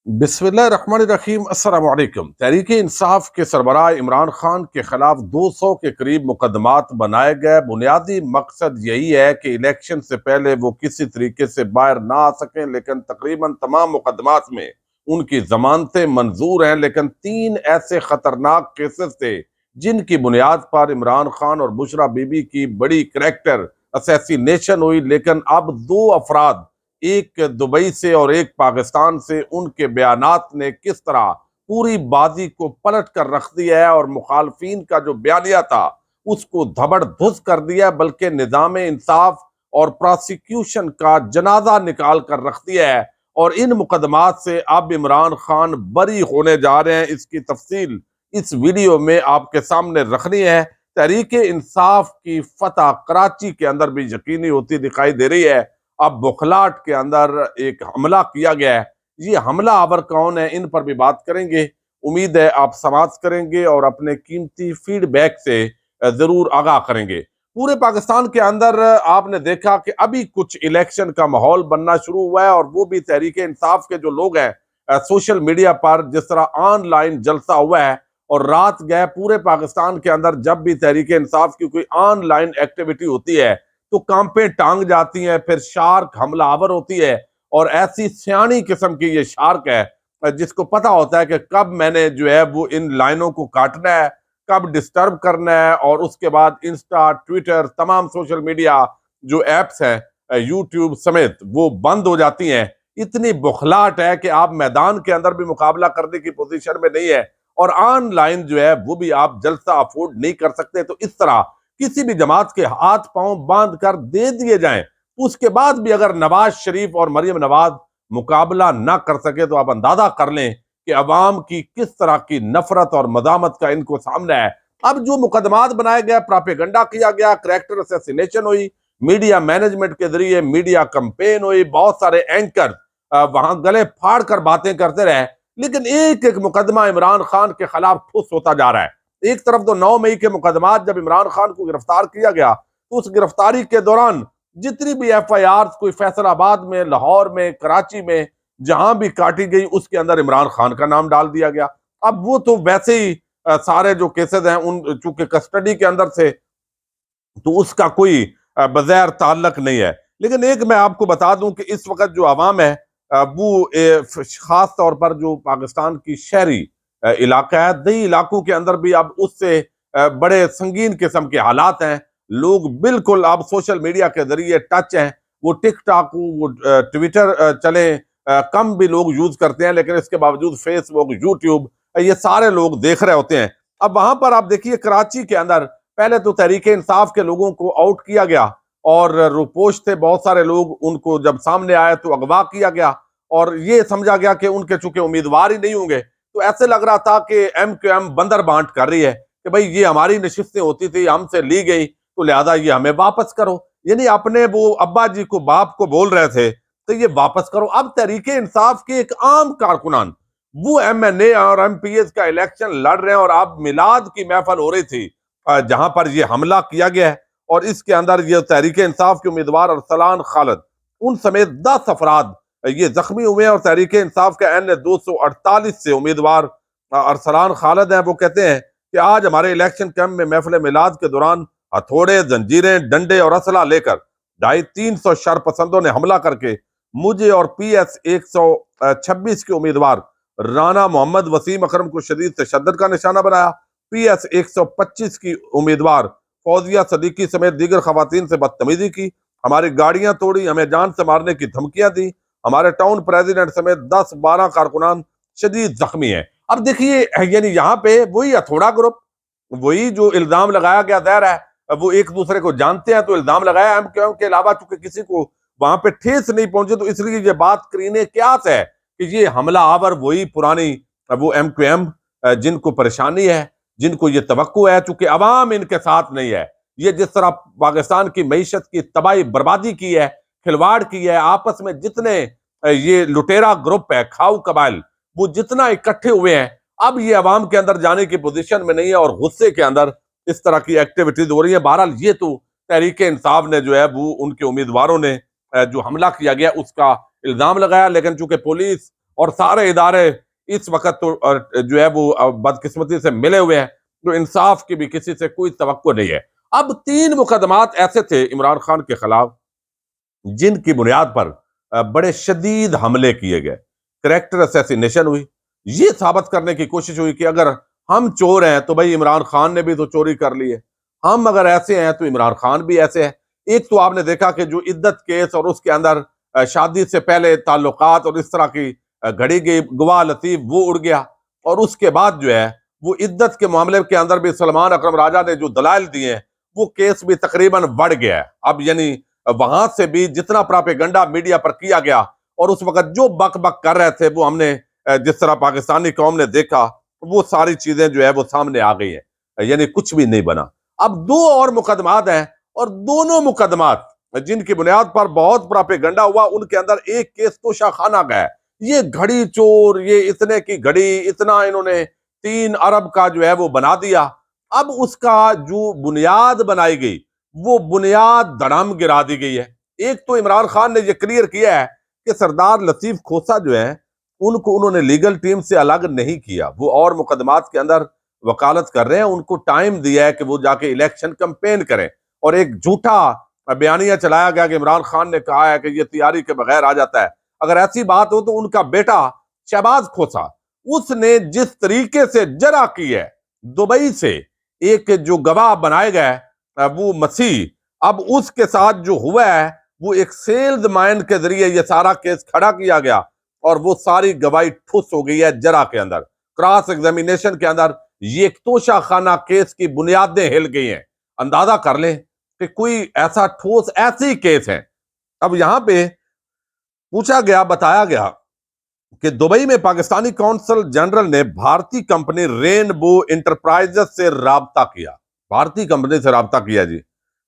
बिस्मिल्लाहिर्रहमानिर्रहीम। अस्सलाम वालेकुम। तहरीक इंसाफ के सरबराह इमरान खान के खिलाफ 200 के करीब मुकदमात बनाए गए। बुनियादी मकसद यही है कि इलेक्शन से पहले वो किसी तरीके से बाहर ना आ सकें, लेकिन तकरीबन तमाम मुकदमात में उनकी जमानतें मंजूर हैं। लेकिन 3 ऐसे खतरनाक केसेस थे जिनकी बुनियाद पर इमरान खान और बुशरा बीबी की बड़ी करैक्टर असैसिनेशन हुई। लेकिन अब 2 अफराद, एक दुबई से और एक पाकिस्तान से, उनके बयानात ने किस तरह पूरी बाजी को पलट कर रख दिया है और मुखालफीन का जो बयानिया था उसको धबड़धुस कर दिया, बल्कि निजाम इंसाफ और प्रोसिक्यूशन का जनाजा निकाल कर रख दिया है। और इन मुकदमात से अब इमरान खान बरी होने जा रहे हैं। इसकी तफसील इस वीडियो में आपके सामने रखनी है। तहरीक इंसाफ की फतह कराची के अंदर भी यकीनी होती दिखाई दे रही है। अब बुखलाट के अंदर एक हमला किया गया है। ये हमला आवर कौन है, इन पर भी बात करेंगे। उम्मीद है आप समाप्त करेंगे और अपने कीमती फीडबैक से जरूर आगाह करेंगे। पूरे पाकिस्तान के अंदर आपने देखा कि अभी कुछ इलेक्शन का माहौल बनना शुरू हुआ है, और वो भी तहरीक इंसाफ के जो लोग हैं, सोशल मीडिया पर जिस तरह ऑनलाइन जलसा हुआ है। और रात गए पूरे पाकिस्तान के अंदर जब भी तहरीक इंसाफ की कोई ऑनलाइन एक्टिविटी होती है तो कांपे टांग जाती हैं, फिर शार्क हमलावर होती है। और ऐसी सियानी किस्म की ये शार्क है जिसको पता होता है कि कब मैंने जो है वो इन लाइनों को काटना है, कब डिस्टर्ब करना है। और उसके बाद इंस्टा, ट्विटर, तमाम सोशल मीडिया जो एप्स हैं, यूट्यूब समेत, वो बंद हो जाती हैं। इतनी बुखलाहट है कि आप मैदान के अंदर भी मुकाबला करने की पोजीशन में नहीं है, और ऑनलाइन जो है वो भी आप जलसा अफोर्ड नहीं कर सकते। तो इस तरह किसी भी जमात के हाथ पांव बांध कर दे दिए जाएं, उसके बाद भी अगर नवाज शरीफ और मरियम नवाज मुकाबला ना कर सके, तो आप अंदाजा कर लें कि अवाम की किस तरह की नफरत और मदामत का इनको सामना है। अब जो मुकदमात बनाए गए, प्रोपेगेंडा किया गया, करैक्टर असैसिनेशन हुई, मीडिया मैनेजमेंट के जरिए मीडिया कंपेन हुई, बहुत सारे एंकर वहां गले फाड़ कर बातें करते रहे। लेकिन एक एक मुकदमा इमरान खान के खिलाफ ठुस होता जा रहा है। एक तरफ तो 9 मई के मुकदमात, जब इमरान खान को गिरफ्तार किया गया तो उस गिरफ्तारी के दौरान जितनी भी एफआईआर कोई फैसलाबाद में, लाहौर में, कराची में, जहां भी काटी गई, उसके अंदर इमरान खान का नाम डाल दिया गया। अब वो तो वैसे ही सारे जो केसेस हैं उन चूंकि कस्टडी के अंदर से, तो उसका कोई बगैर ताल्लक नहीं है। लेकिन एक मैं आपको बता दूं कि इस वक्त जो आवाम है, वो खास तौर पर जो पाकिस्तान की शहरी इलाका है, दही इलाकों के अंदर भी अब उससे बड़े संगीन किस्म के हालात हैं। लोग बिल्कुल अब सोशल मीडिया के जरिए टच हैं। वो टिकटॉक, वो ट्विटर चले, कम भी लोग यूज करते हैं, लेकिन इसके बावजूद फेसबुक, यूट्यूब, ये सारे लोग देख रहे होते हैं। अब वहां पर आप देखिए कराची के अंदर पहले तो तहरीक इंसाफ के लोगों को आउट किया गया, और रुपोश थे बहुत सारे लोग, उनको जब सामने आया तो अगवा किया गया, और ये समझा गया कि उनके चूंकि उम्मीदवार ही नहीं होंगे, तो ऐसे लग रहा था कि MQM बंदर बांट कर रही है कि भाई ये हमारी नशिस्तें होती थी, हमसे ली गई, तो लिहाजा ये हमें वापस करो। यानी अपने वो अब्बा जी को, बाप को बोल रहे थे तो ये वापस करो। अब तहरीक इंसाफ के एक आम कारकुनान, वो MNA और MPs का इलेक्शन लड़ रहे हैं, और अब मिलाद की महफल हो रही थी जहां पर यह हमला किया गया है। और इसके अंदर ये तहरीक इंसाफ के उम्मीदवार अरसलान खालिद, उन समेत 10 अफराद ये जख्मी हुए हैं। और तहरीक इंसाफ के N248 से उम्मीदवार अरसलान खालिद हैं। वो कहते हैं कि आज हमारे इलेक्शन कैंप में महफिल मिलाद के दौरान हथौड़े, जंजीरें, डंडे और असला लेकर 250-300 शरपसंदों ने हमला करके मुझे और PS 126 के उम्मीदवार राना मोहम्मद वसीम अकरम को शदीद तशद्दुद का निशाना बनाया। PS 125 की उम्मीदवार फौजिया सदीकी समेत दीगर खवातीन से बदतमीजी की, हमारी गाड़ियां तोड़ी, हमें जान से मारने की धमकियां दी। हमारे टाउन प्रेसिडेंट समेत 10-12 कारकुनान शदीद जख्मी है। अब देखिए, यानी यहाँ पे वही हथौड़ा ग्रुप, वही जो इल्जाम लगाया गया, दायर है वो एक दूसरे को जानते हैं, तो इल्जाम लगाया MQM के अलावा चूंकि किसी को वहां पे ठेस नहीं पहुंचे, तो इसलिए ये बात करीने क्यास है कि ये हमला आवर वही पुरानी वो MQM, जिनको परेशानी है, जिनको ये तवक्को है, चूंकि अवाम इनके साथ नहीं है। ये जिस तरह पाकिस्तान की मईशत की तबाही बर्बादी की है, खिलवाड़ की है, आपस में जितने ये लुटेरा ग्रुप है, खाऊ कबाइल, वो जितना इकट्ठे हुए हैं, अब ये अवाम के अंदर जाने की पोजीशन में नहीं है, और गुस्से के अंदर इस तरह की एक्टिविटीज हो रही है। बहरहाल ये तो तहरीक इंसाफ ने जो है वो उनके उम्मीदवारों ने जो हमला किया गया उसका इल्जाम लगाया, लेकिन चूंकि पुलिस और सारे इदारे इस वक्त तो जो है वो बदकिस्मती से मिले हुए हैं, तो इंसाफ की भी किसी से कोई तवक्को नहीं है। अब 3 मुकदमात ऐसे थे इमरान खान के खिलाफ जिनकी बुनियाद पर बड़े शदीद हमले किए गए, करैक्टर असैसिनेशन हुई। ये साबित करने की कोशिश हुई कि अगर हम चोर हैं तो भाई इमरान खान ने भी तो चोरी कर ली है, हम अगर ऐसे हैं तो इमरान खान भी ऐसे है। एक तो आपने देखा कि जो इद्दत केस और उसके अंदर शादी से पहले ताल्लुकात और इस तरह की घड़ी गई गवाह लतीफ वो उड़ गया, और उसके बाद जो है वो इद्दत के मामले के अंदर भी सलमान अकरम राजा ने जो दलाइल दिए हैं वो केस भी तकरीबन बढ़ गया है। अब यानी वहां से भी जितना प्रोपेगेंडा मीडिया पर किया गया और उस वक्त जो बक बक कर रहे थे वो हमने जिस तरह पाकिस्तानी कौम ने देखा, वो सारी चीजें जो है वो सामने आ गई है, यानी कुछ भी नहीं बना। अब 2 और मुकदमात हैं, और दोनों मुकदमात जिनकी बुनियाद पर बहुत प्रोपेगेंडा हुआ उनके अंदर एक केस तोशाखाना का है। ये घड़ी चोर, ये इतने की घड़ी, इतना इन्होंने 3 अरब का जो है वो बना दिया। अब उसका जो बुनियाद बनाई गई वो बुनियाद धड़ाम गिरा दी गई है। एक तो इमरान खान ने यह क्लियर किया है कि सरदार लतीफ खोसा जो है उनको उन्होंने लीगल टीम से अलग नहीं किया, वो और मुकदमात के अंदर वकालत कर रहे हैं, उनको टाइम दिया है कि वो जाके इलेक्शन कैंपेन करें। और एक झूठा बयानिया चलाया गया कि इमरान खान ने कहा है कि ये तैयारी के बगैर आ जाता है। अगर ऐसी बात हो तो उनका बेटा शहबाज खोसा, उसने जिस तरीके से जरा की है दुबई से एक जो गवाह बनाए गए वो मसीह, अब उसके साथ जो हुआ है वो एक सेल्स मैन के जरिए ये सारा केस खड़ा किया गया, और वो सारी गवाही ठुस हो गई है जरा के अंदर, क्रॉस एग्जामिनेशन के अंदर। ये तोशाखाना केस की बुनियादें हिल गई हैं। अंदाजा कर लें कि कोई ऐसा ठोस ऐसी केस है। अब यहां पे पूछा गया, बताया गया कि दुबई में पाकिस्तानी कौंसल जनरल ने भारतीय कंपनी रेनबो इंटरप्राइजेस से राब्ता किया, भारतीय कंपनी से राब्ता किया जी,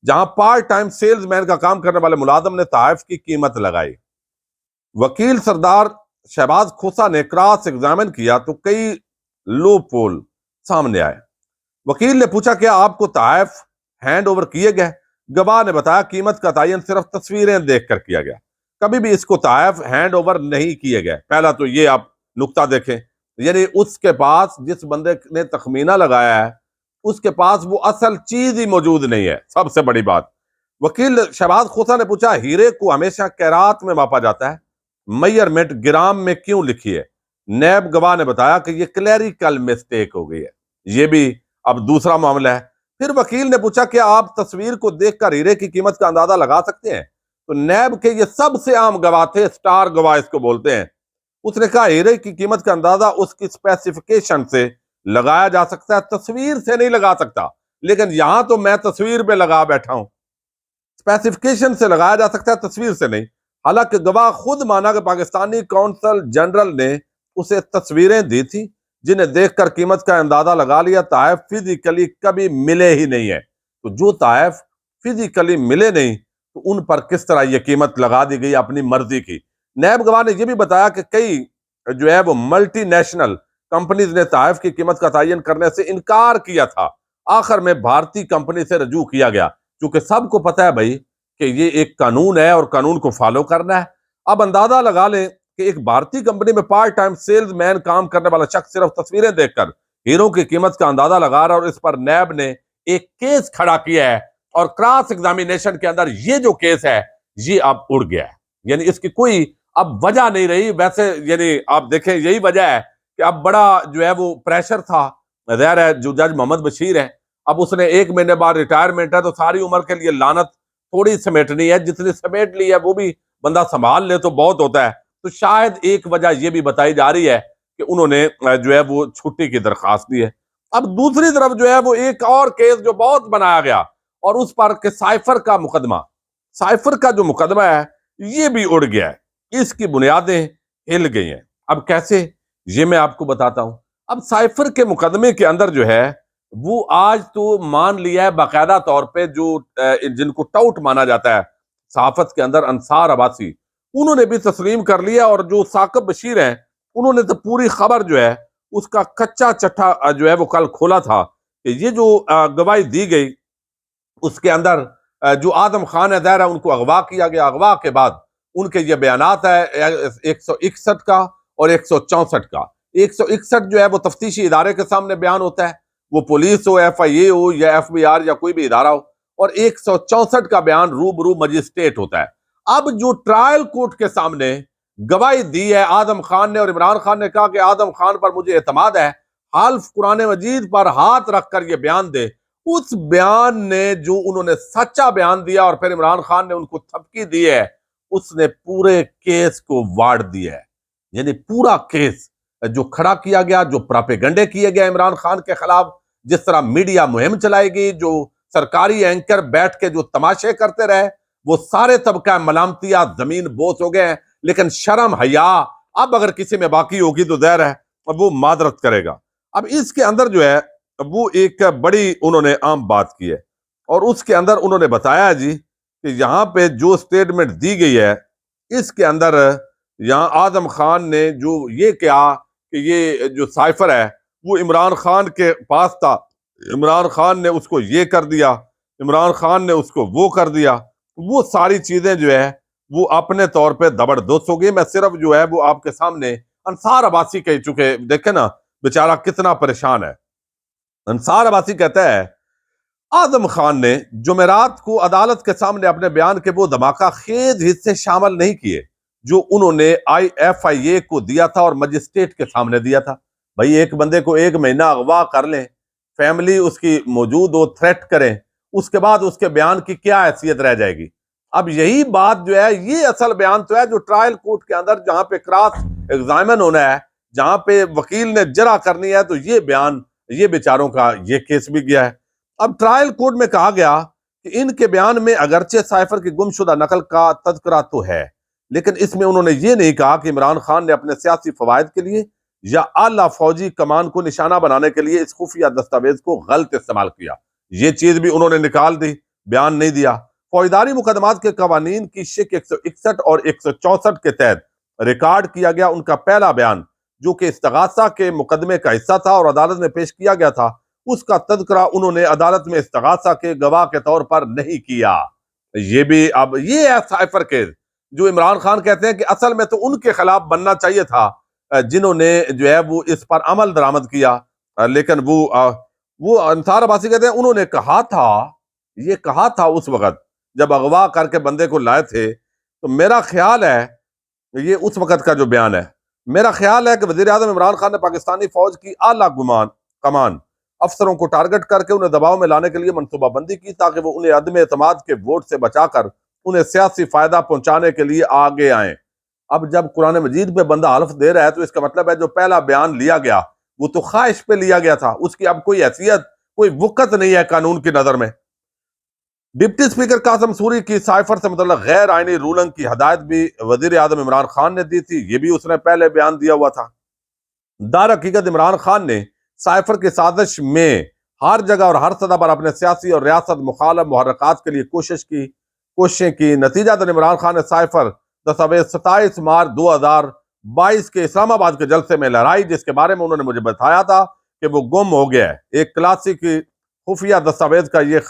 जहां पार्ट टाइम सेल्समैन का काम करने वाले मुलाजम ने तहफ की कीमत लगाई। वकील सरदार शहबाज खोसा ने क्रॉस एग्जामिन किया तो कई लो पोल सामने आए। वकील ने पूछा क्या आपको तहफ हैंड ओवर किए गए? गवाह ने बताया कीमत का तयन सिर्फ तस्वीरें देखकर किया गया, कभी भी इसको तहफ हैंड ओवर नहीं किए गए। पहला तो ये आप नुक्ता देखें, यानी उसके पास जिस बंदे ने तखमीना लगाया है उसके पास वो असल चीज ही मौजूद नहीं है, सबसे बड़ी बात। वकील शहबाज खोसा ने पूछा हीरे को हमेशा कैरात में मापा जाता है, मेजरमेंट ग्राम में क्यों लिखी है? नैब गवाह ने बताया कि यह क्लैरिकल मिस्टेक हो गई है। यह भी अब दूसरा मामला है। फिर वकील ने पूछा क्या आप तस्वीर को देखकर हीरे की कीमत का अंदाजा लगा सकते हैं? तो नैब के ये सबसे आम गवाह थे, स्टार गवाह इसको बोलते हैं। उसने कहा हीरे की कीमत का अंदाजा उसकी स्पेसिफिकेशन से लगाया जा सकता है, तस्वीर से नहीं लगा सकता। लेकिन यहां तो मैं तस्वीर पे लगा बैठा हूं, स्पेसिफिकेशन से लगाया जा सकता है, तस्वीर से नहीं। हालांकि गवाह खुद माना कि पाकिस्तानी कौंसल जनरल ने उसे तस्वीरें दी थी जिन्हें देखकर कीमत का अंदाजा लगा लिया। तहफ फिजिकली कभी मिले ही नहीं है, तो जो तहफ फिजिकली मिले नहीं तो उन पर किस तरह यह कीमत लगा दी गई अपनी मर्जी की। नैब गवाह ने यह भी बताया कि कई जो है वो मल्टीनेशनल कंपनीज ने तहफ की कीमत का तयन करने से इनकार किया था। आखिर में भारतीय कंपनी से रजू किया गया, क्योंकि सबको पता है भाई कि ये एक कानून है और कानून को फॉलो करना है। अब अंदाजा लगा लें कि एक भारतीय कंपनी में पार्ट टाइम सेल्समैन काम करने वाला शख्स सिर्फ तस्वीरें देखकर हीरो की कीमत का अंदाजा लगा रहा है, और इस पर नैब ने एक केस खड़ा किया है, और क्रॉस एग्जामिनेशन के अंदर ये जो केस है ये अब उड़ गया है, यानी इसकी कोई अब वजह नहीं रही। वैसे यानी आप देखें यही वजह है कि अब बड़ा जो है वो प्रेशर था, ज़ाहिर है जो जज मोहम्मद बशीर है, अब उसने 1 महीने बाद रिटायरमेंट है, तो सारी उम्र के लिए लानत थोड़ी समेटनी है, जितनी समेट ली है वो भी बंदा संभाल ले तो बहुत होता है। तो शायद एक वजह यह भी बताई जा रही है कि उन्होंने जो है वो छुट्टी की दरखास्त दी है। अब दूसरी तरफ जो है वो एक और केस जो बहुत बनाया गया, और उस पर के साइफर का मुकदमा, साइफर का जो मुकदमा है ये भी उड़ गया है, इसकी बुनियादें हिल गई हैं। अब कैसे, ये मैं आपको बताता हूं। अब साइफर के मुकदमे के अंदर जो है वो आज तो मान लिया है बाकायदा तौर पे, जो जिनको टाउट माना जाता है सहाफत के अंदर, अंसार अब्बासी, उन्होंने भी तस्लीम कर लिया, और जो साकिब बशीर हैं उन्होंने तो पूरी खबर जो है उसका कच्चा चट्टा जो है वो कल खोला था कि ये जो गवाही दी गई उसके अंदर जो आदम खान है दायरा उनको अगवा किया गया। अगवा के बाद उनके ये बयानात है 161 का और 164 का। 161 जो है वो तफ्तीशी इदारे के सामने बयान होता है, वो पुलिस हो, FIA हो या FBR या कोई भी इदारा हो, और 164 का बयान रूबरू मजिस्ट्रेट होता है। अब जो ट्रायल कोर्ट के सामने गवाही दी है आदम खान ने, और इमरान खान ने कहा कि आदम खान पर मुझे एतमाद है, हाल्फ कुरान मजीद पर हाथ रखकर यह बयान दे, उस बयान ने जो उन्होंने सच्चा बयान दिया और फिर इमरान खान ने उनको थपकी दी है, उसने पूरे केस को वाड़ दिया है। यानी पूरा केस जो खड़ा किया गया, जो प्रोपेगेंडे किए गए इमरान खान के खिलाफ, जिस तरह मीडिया मुहिम चलाई गई, जो सरकारी एंकर बैठ के जो तमाशे करते रहे, वो सारे तबका मलामतिया जमीन बोस हो गए हैं। लेकिन शर्म हया अब अगर किसी में बाकी होगी तो ज़ाहिर है अब वो मादरत करेगा। अब इसके अंदर जो है वो एक बड़ी उन्होंने आम बात की है, और उसके अंदर उन्होंने बताया जी कि यहां पे जो स्टेटमेंट दी गई है, इसके अंदर यहां आदम खान ने जो ये कहा कि ये जो साइफर है वो इमरान खान के पास था, इमरान खान ने उसको ये कर दिया, इमरान खान ने उसको वो कर दिया, वो सारी चीजें जो है वो अपने तौर पे जबरदस्त हो गई। मैं सिर्फ जो है वो आपके सामने अंसार अब्बासी कह चुके, देखे ना बेचारा कितना परेशान है। अंसार अब्बासी कहता है आजम खान ने जुमेरात को अदालत के सामने अपने बयान के वो धमाका खेज हिस्से शामिल नहीं किए जो उन्होंने FIA को दिया था और मजिस्ट्रेट के सामने दिया था। भाई एक बंदे को 1 महीना अगवा कर लें, फैमिली उसकी मौजूद हो, थ्रेट करें, उसके बाद उसके बयान की क्या हैसियत रह जाएगी। अब यही बात जो है, ये असल बयान तो है जो ट्रायल कोर्ट के अंदर जहां पे क्रॉस एग्जामिन होना है, जहां पे वकील ने जरा करनी है, तो ये बयान, ये बेचारों का ये केस भी गया है। अब ट्रायल कोर्ट में कहा गया कि इनके बयान में अगरचे साइफर की गुमशुदा नकल का तज़किरा तो है, लेकिन इसमें उन्होंने ये नहीं कहा कि इमरान खान ने अपने सियासी फवायद के लिए या आला फौजी कमान को निशाना बनाने के लिए इस खुफिया दस्तावेज को गलत इस्तेमाल किया। ये चीज भी उन्होंने निकाल दी, बयान नहीं दिया। फौजदारी मुकदमात के कवानीन की शिक 161 और 164 के तहत रिकॉर्ड किया गया उनका पहला बयान, जो कि इस्तगासा के मुकदमे का हिस्सा था और अदालत में पेश किया गया था, उसका तज़किरा उन्होंने अदालत में इस्तगासा के गवाह के तौर पर नहीं किया। ये भी अब ये है साइफर केस जो इमरान खान कहते हैं कि असल में तो उनके खिलाफ बनना चाहिए था, जिन्होंने जो है वो इस पर अमल दरामद किया। लेकिन वो अंसार अब्बासी कहते हैं उन्होंने कहा था, ये कहा था उस वक्त जब अगवा करके बंदे को लाए थे, तो मेरा ख्याल है, ये उस वक्त का जो बयान है, मेरा ख्याल है कि वजीर आज़म इमरान खान ने पाकिस्तानी फौज की आला कमान अफसरों को टारगेट करके उन्हें दबाव में लाने के लिए मनसूबाबंदी की, ताकि वो उन्हें अदम एतमाद के वोट से बचाकर उन्हें सियासी फायदा पहुंचाने के लिए आगे आए। अब जब कुरान मजीद पे बंदा हल्फ दे रहा है, तो इसका मतलब है जो पहला बयान लिया गया वो तो ख्वाहिश पे लिया गया था, उसकी अब कोई हैसियत, कोई वक़्त नहीं है कानून की नजर में। डिप्टी स्पीकर कासिम सूरी की साइफर से मतलब गैर आईनी रूलिंग की हदायत भी वजीर आजम इमरान खान ने दी थी, ये भी उसने पहले बयान दिया हुआ था। दार हकीकत इमरान खान ने साइफर की साजिश में हर जगह और हर सतह पर अपने सियासी और रियासत मुखालफ मुहर्रकात के लिए कोशिशें की। नतीजतन इमरान खान ने साइफर दस्तावेज 27 मार्च 2022 के इस्लामाबाद के जलसे में लहराई, जिसके बारे में उन्होंने मुझे बताया था कि वो गुम हो गया है। एक क्लासिक खुफिया दस्तावेज का ये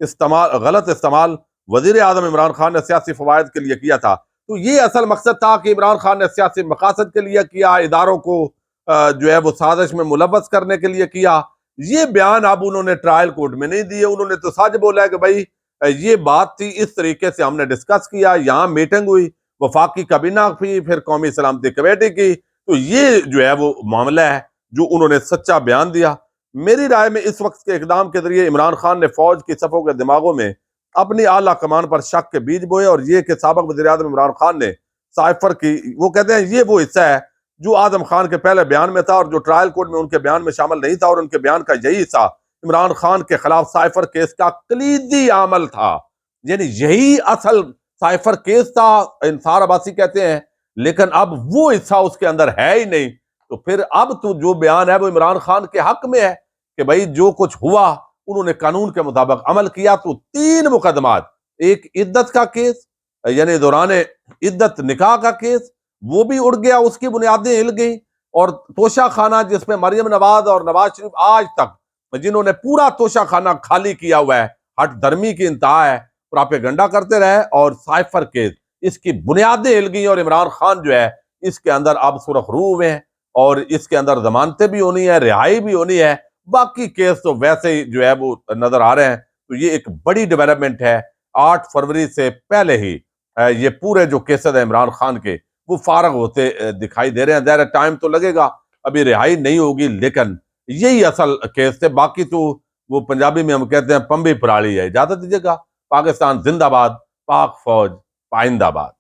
गलत इस्तेमाल वजीर आजम इमरान खान ने सियासी फवायद के लिए किया था। तो ये असल मकसद था कि इमरान खान ने सियासी मकासद के लिए किया, इदारों को जो है वो साजिश में मुलव्वस करने के लिए किया। ये बयान अब उन्होंने ट्रायल कोर्ट में नहीं दिए, उन्होंने तो सच बोला है कि भाई ये बात थी, इस तरीके से हमने डिस्कस किया, यहाँ मीटिंग हुई, वफाकी काबीना की, फिर कौमी सलामती कमेटी की, तो ये जो है वो मामला है जो उन्होंने सच्चा बयान दिया। मेरी राय में इस वक्त के इकदाम के जरिए इमरान खान ने फौज की सफ़ों के दिमागों में अपनी आला कमान पर शक के बीज बोए, और ये कि साबिक वज़ीर आज़म इमरान खान ने साइफर की, वो कहते हैं ये वो हिस्सा है जो आजम खान के पहले बयान में था और जो ट्रायल कोर्ट में उनके बयान में शामिल नहीं था, और उनके बयान का यही हिस्सा इमरान खान के खिलाफ साइफर केस का कलीदी अमल था। यानी यही असल साइफर केस था, अंसार अब्बासी कहते हैं, लेकिन अब वो हिस्सा उसके अंदर है ही नहीं। तो फिर अब तो जो बयान है वो इमरान खान के हक में है कि भाई जो कुछ हुआ उन्होंने कानून के मुताबिक अमल किया। तो 3 मुकदमात, एक इद्दत का केस यानी दौरान इद्दत निकाह का केस, वो भी उड़ गया, उसकी बुनियादें हिल गई, और तोशा खाना जिसमें मरियम नवाज और नवाज शरीफ आज तक जिन्होंने पूरा तोशा खाना खाली किया हुआ है, हट धर्मी की इंतहा है, प्रोपेगेंडा करते रहे, और साइफर केस इसकी बुनियादें हिल गई और इमरान खान जो है इसके अंदर अब सुरखरू हुए हैं और इसके अंदर जमानतें भी होनी है, रिहाई भी होनी है। बाकी केस तो वैसे ही जो है वो नजर आ रहे हैं। तो ये एक बड़ी डेवलपमेंट है। 8 फरवरी से पहले ही ये पूरे जो केसेस है इमरान खान के वो फारग होते दिखाई दे रहे हैं। ज़ाहिर टाइम तो लगेगा, अभी रिहाई नहीं होगी, लेकिन यही असल केस थे। बाकी तो वो पंजाबी में हम कहते हैं पंबी पराली है। इजाजत दीजिएगा। पाकिस्तान जिंदाबाद, पाक फौज पाइंदाबाद।